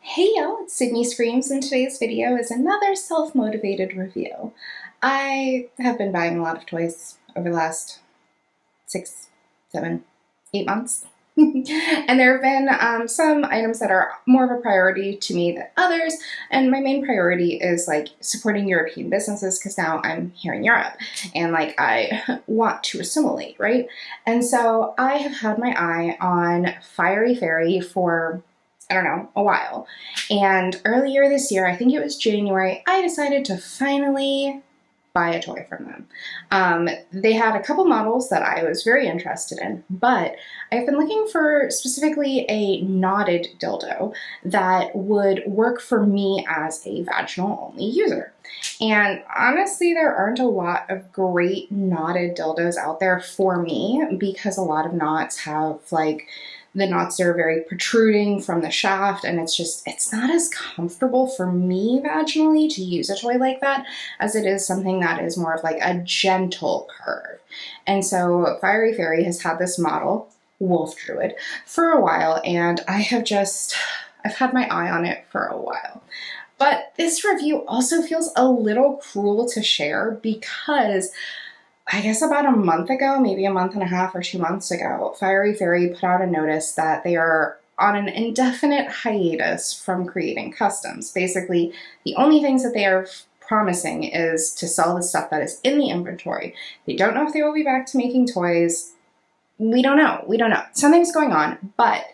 Hey y'all, it's Sydney Screams, and today's video is another self-motivated review. I have been buying a lot of toys over the last 6, 7, 8 months. And there have been some items that are more of a priority to me than others, and my main priority is like supporting European businesses because now I'm here in Europe and like I want to assimilate, right? And so I have had my eye on Fiery Faerie for I don't know, a while. And earlier this year, I think it was January, I decided to finally buy a toy from them. They had a couple models that I was very interested in, but I've been looking for specifically a knotted dildo that would work for me as a vaginal only user. And honestly, there aren't a lot of great knotted dildos out there for me because a lot of knots have like the knots are very protruding from the shaft, and it's not as comfortable for me vaginally to use a toy like that as it is something that is more of like a gentle curve. And so Fiery Faerie has had this model, Wolf Druid, for a while, and I've had my eye on it for a while. But this review also feels a little cruel to share because I guess about a month ago, maybe a month and a half or 2 months ago, Fiery Faerie put out a notice that they are on an indefinite hiatus from creating customs. Basically, the only things that they are promising is to sell the stuff that is in the inventory. They don't know if they will be back to making toys. We don't know. We don't know. Something's going on, but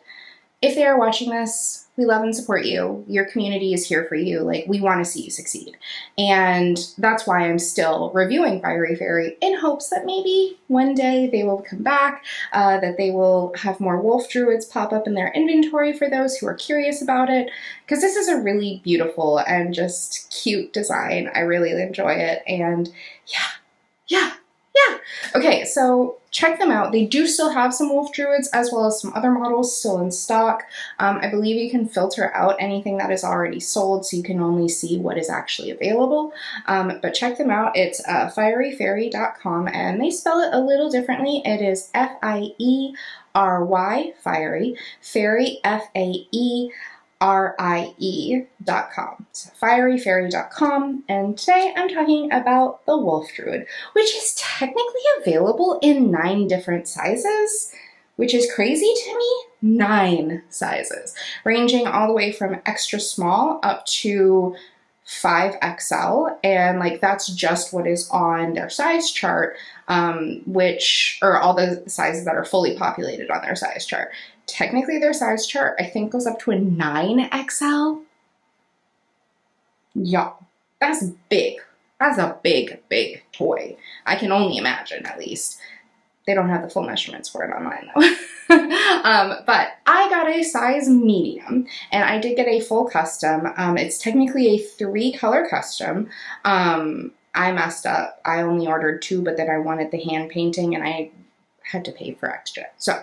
if they are watching this, we love and support you. Your community is here for you. Like, we want to see you succeed. And that's why I'm still reviewing Fiery Faerie in hopes that maybe one day they will come back, that they will have more Wolf Druids pop up in their inventory for those who are curious about it. Because this is a really beautiful and just cute design. I really enjoy it. And yeah. Okay, so check them out. They do still have some Wolf Druids as well as some other models still in stock. I believe you can filter out anything that is already sold so you can only see what is actually available. But check them out. It's fieryfaerie.com, and they spell it a little differently. It is Fiery, Fiery, Faerie, Faerie.com. So fieryfaerie.com, and today I'm talking about the Wolf Druid, which is technically available in 9 different sizes, which is crazy to me. 9 sizes, ranging all the way from extra small up to 5XL, and like that's just what is on their size chart, which are all the sizes that are fully populated on their size chart. Technically, their size chart, I think, goes up to a 9XL. Y'all, that's big. That's a big, big toy. I can only imagine, at least. They don't have the full measurements for it online, though. But I got a size medium, and I did get a full custom. It's technically a 3-color custom. I messed up. I only ordered 2, but then I wanted the hand painting, and I had to pay for extra. So,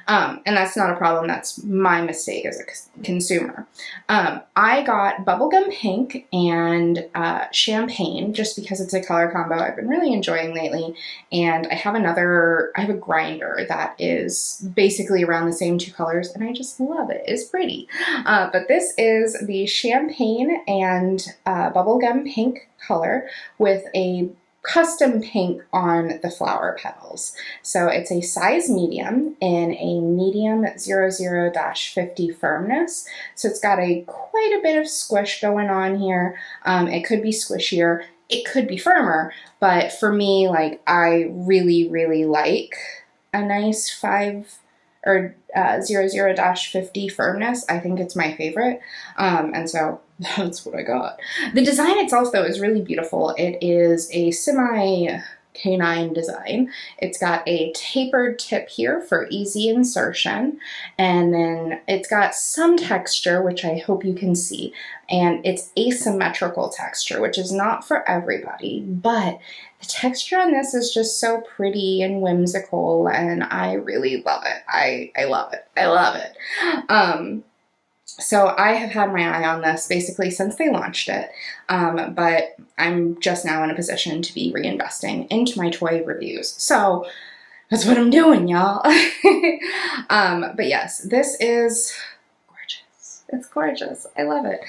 and that's not a problem. That's my mistake as a consumer. I got bubblegum pink and champagne just because it's a color combo I've been really enjoying lately. And I have a grinder that is basically around the same 2 colors, and I just love it. It's pretty. But this is the champagne and bubblegum pink color with a custom pink on the flower petals. So it's a size medium in a medium 00-50 firmness. So it's got quite a bit of squish going on here. It could be squishier, it could be firmer, but for me, like, I really, really like a nice 00-50 firmness. I think it's my favorite. And so that's what I got. The design itself, though, is really beautiful. It is a semi-canine design. It's got a tapered tip here for easy insertion, and then it's got some texture, which I hope you can see, and it's asymmetrical texture, which is not for everybody, but the texture on this is just so pretty and whimsical, and I really love it. I love it. I love it. So I have had my eye on this basically since they launched it, but I'm just now in a position to be reinvesting into my toy reviews. So that's what I'm doing, y'all. But yes, this is gorgeous. It's gorgeous. I love it.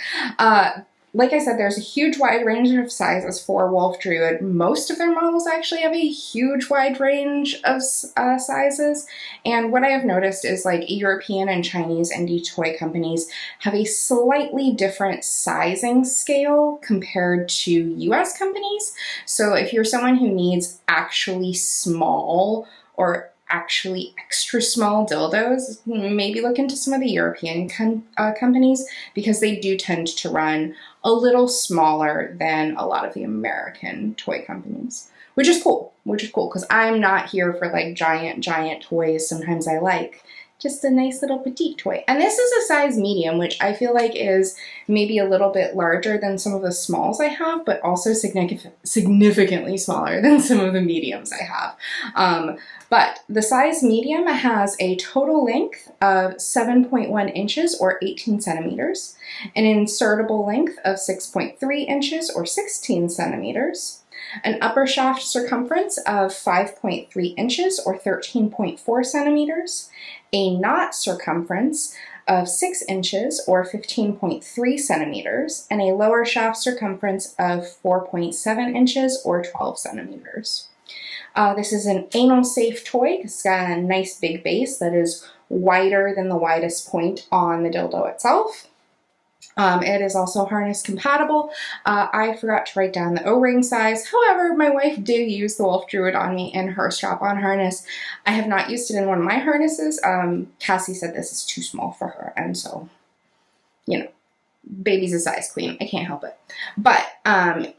Like I said, there's a huge wide range of sizes for Wolf Druid. Most of their models actually have a huge wide range of sizes. And what I have noticed is like European and Chinese indie toy companies have a slightly different sizing scale compared to US companies. So if you're someone who needs actually small or actually extra small dildos, maybe look into some of the European companies, because they do tend to run a little smaller than a lot of the American toy companies, which is cool, because I'm not here for like giant toys. Sometimes I like just a nice little petite toy. And this is a size medium, which I feel like is maybe a little bit larger than some of the smalls I have, but also significantly smaller than some of the mediums I have. But the size medium has a total length of 7.1 inches or 18 centimeters, an insertable length of 6.3 inches or 16 centimeters, an upper shaft circumference of 5.3 inches or 13.4 centimeters, a knot circumference of 6 inches or 15.3 centimeters, and a lower shaft circumference of 4.7 inches or 12 centimeters. This is an anal safe toy. It's got a nice big base that is wider than the widest point on the dildo itself. It is also harness compatible. I forgot to write down the O-ring size. However, my wife did use the Wolf Druid on me in her strap-on harness. I have not used it in one of my harnesses. Cassie said this is too small for her, and so, you know, baby's a size queen. I can't help it. But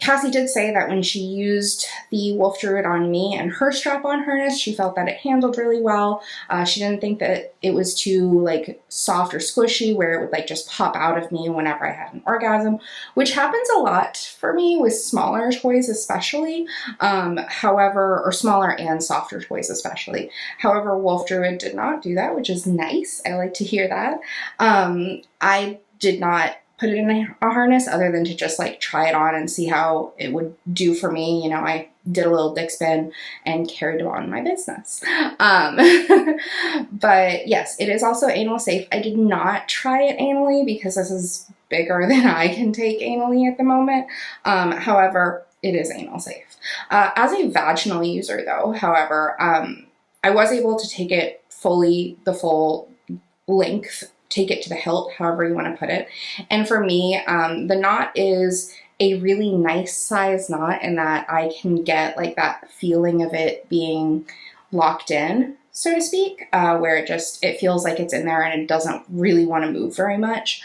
Cassie did say that when she used the Wolf Druid on me and her strap-on harness, she felt that it handled really well. She didn't think that it was too like soft or squishy where it would like just pop out of me whenever I had an orgasm, which happens a lot for me with smaller toys especially. However, or smaller and softer toys especially. However, Wolf Druid did not do that, which is nice. I like to hear that. I did not put it in a harness other than to just like try it on and see how it would do for me. You know, I did a little dick spin and carried on my business. But yes, it is also anal safe. I did not try it anally because this is bigger than I can take anally at the moment. However, it is anal safe. As a vaginal user though, however, I was able to take it fully, the full length, take it to the hilt, however you want to put it. And for me, the knot is a really nice size knot in that I can get like that feeling of it being locked in, so to speak, where it feels like it's in there and it doesn't really want to move very much,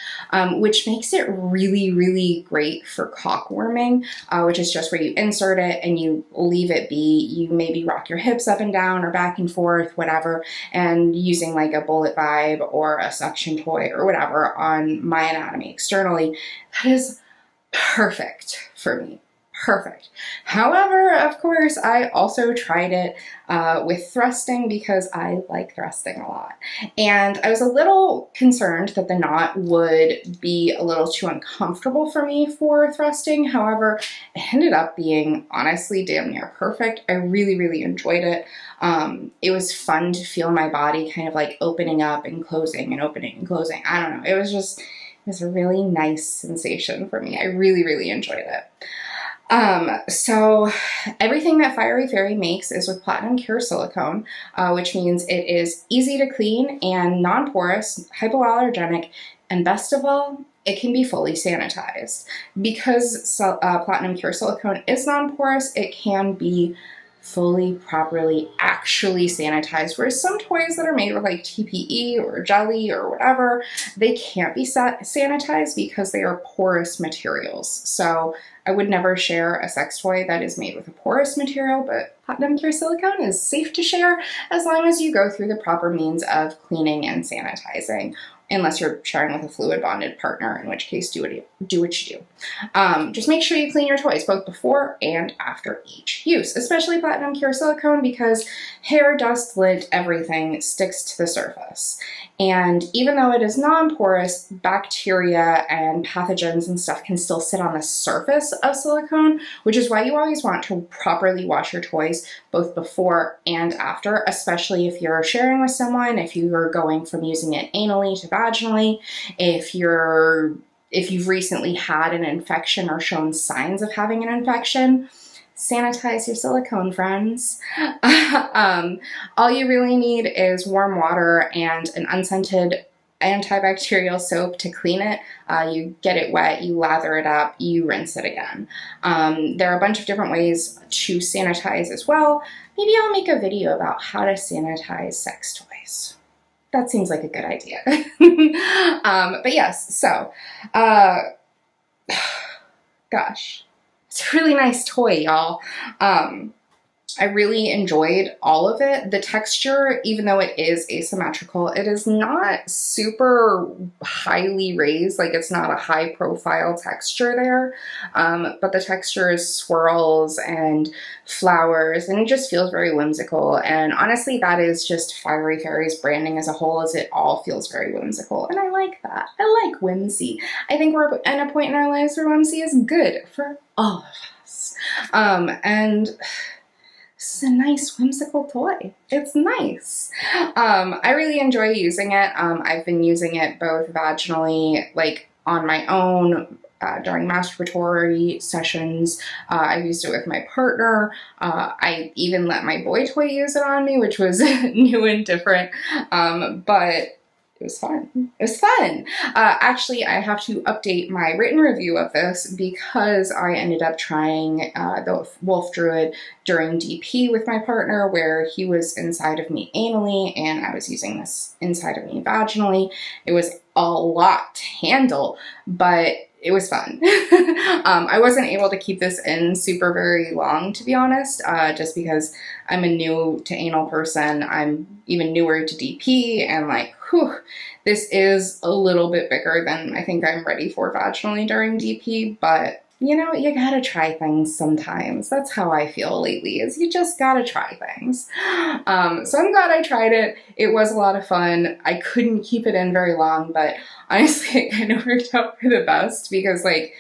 which makes it really, really great for cock warming, which is just where you insert it and you leave it be. You maybe rock your hips up and down or back and forth, whatever, and using like a bullet vibe or a suction toy or whatever on my anatomy externally, that is perfect for me. Perfect. However, of course, I also tried it with thrusting because I like thrusting a lot. And I was a little concerned that the knot would be a little too uncomfortable for me for thrusting. However, it ended up being honestly damn near perfect. I really, really enjoyed it. It was fun to feel my body kind of like opening up and closing and opening and closing. I don't know. It was a really nice sensation for me. I really, really enjoyed it. So everything that Fiery Faerie makes is with platinum pure silicone, which means it is easy to clean and non-porous, hypoallergenic, and best of all, it can be fully sanitized. Because platinum pure silicone is non-porous, it can be fully, properly, actually sanitized. Whereas some toys that are made with like TPE or jelly or whatever, they can't be sanitized because they are porous materials. So I would never share a sex toy that is made with a porous material, but platinum pure silicone is safe to share as long as you go through the proper means of cleaning and sanitizing. Unless you're sharing with a fluid bonded partner, in which case do what you do. Just make sure you clean your toys both before and after each use, especially platinum pure silicone, because hair, dust, lint, everything sticks to the surface. And even though it is non-porous, bacteria and pathogens and stuff can still sit on the surface of silicone, which is why you always want to properly wash your toys both before and after, especially if you're sharing with someone, if you're going from using it anally to vaginally, if you've recently had an infection or shown signs of having an infection. Sanitize your silicone, friends. All you really need is warm water and an unscented antibacterial soap to clean it. You get it wet, you lather it up, you rinse it again. There are a bunch of different ways to sanitize as well. Maybe I'll make a video about how to sanitize sex toys. That seems like a good idea. But yes, so, gosh, it's a really nice toy, y'all. I really enjoyed all of it. The texture, even though it is asymmetrical, it is not super highly raised. Like, it's not a high profile texture there. But the texture is swirls and flowers, and it just feels very whimsical. And honestly, that is just Fiery Faerie's branding as a whole, is it all feels very whimsical. And I like that. I like whimsy. I think we're at a point in our lives where whimsy is good for all of us. And this is a nice whimsical toy. It's nice. I really enjoy using it. I've been using it both vaginally, like on my own, during masturbatory sessions. I've used it with my partner. I even let my boy toy use it on me, which was new and different. But it was fun. It was fun. Actually, I have to update my written review of this because I ended up trying the Wolf Druid during DP with my partner, where he was inside of me anally and I was using this inside of me vaginally. It was a lot to handle, but it was fun. I wasn't able to keep this in super very long, to be honest, just because I'm a new to anal person. I'm even newer to DP, and like, whew, this is a little bit bigger than I think I'm ready for vaginally during DP, but you know, you gotta try things sometimes. That's how I feel lately, is you just gotta try things. So I'm glad I tried it. It was a lot of fun. I couldn't keep it in very long, but honestly, it kind of worked out for the best because, like,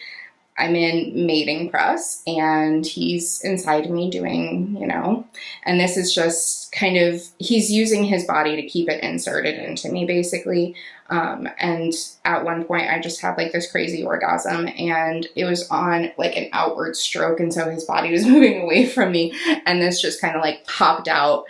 I'm in mating press and he's inside me doing, you know, and this is just kind of, he's using his body to keep it inserted into me, basically. And at one point I just had like this crazy orgasm, and it was on like an outward stroke, and so his body was moving away from me, and this just kind of like popped out,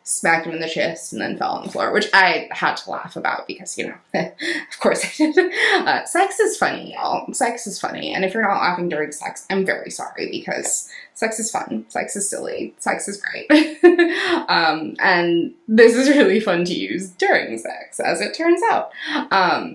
smacked him in the chest, and then fell on the floor, which I had to laugh about because, you know, of course I did. Sex is funny, y'all. Sex is funny. And if you're not laughing during sex, I'm very sorry, because sex is fun. Sex is silly. Sex is great. And this is really fun to use during sex, as it turns out.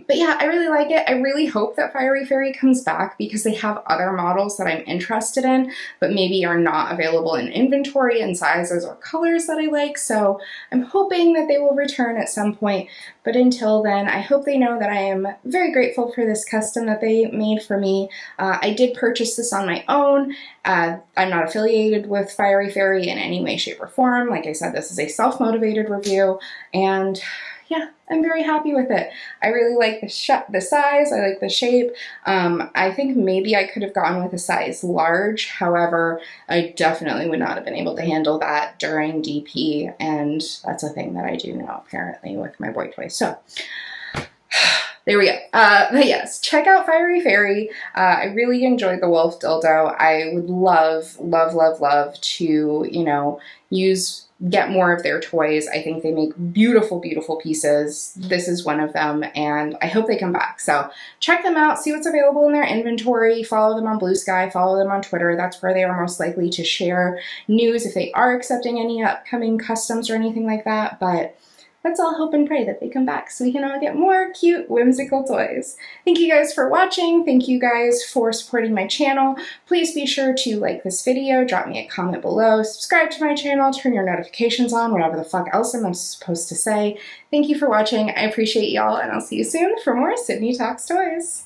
But yeah, I really like it. I really hope that Fiery Faerie comes back, because they have other models that I'm interested in, but maybe are not available in inventory in sizes or colors that I like. So I'm hoping that they will return at some point. But until then, I hope they know that I am very grateful for this custom that they made for me. I did purchase this on my own. I'm not affiliated with Fiery Faerie in any way, shape, or form. Like I said, this is a self-motivated review, and yeah, I'm very happy with it. I really like the size, I like the shape. I think maybe I could have gone with a size large. However, I definitely would not have been able to handle that during DP, and that's a thing that I do now, apparently, with my boy toy. So there we go. But yes, check out Fiery Faerie. I really enjoyed the Wolf dildo. I would love, love, love, love to, you know, get more of their toys. I think they make beautiful, beautiful pieces. This is one of them, and I hope they come back. So check them out, see what's available in their inventory, follow them on Blue Sky, follow them on Twitter. That's where they are most likely to share news if they are accepting any upcoming customs or anything like that. But let's all hope and pray that they come back so we can all get more cute, whimsical toys. Thank you guys for watching. Thank you guys for supporting my channel. Please be sure to like this video, drop me a comment below, subscribe to my channel, turn your notifications on, whatever the fuck else I'm supposed to say. Thank you for watching. I appreciate y'all, and I'll see you soon for more Sydney Talks Toys.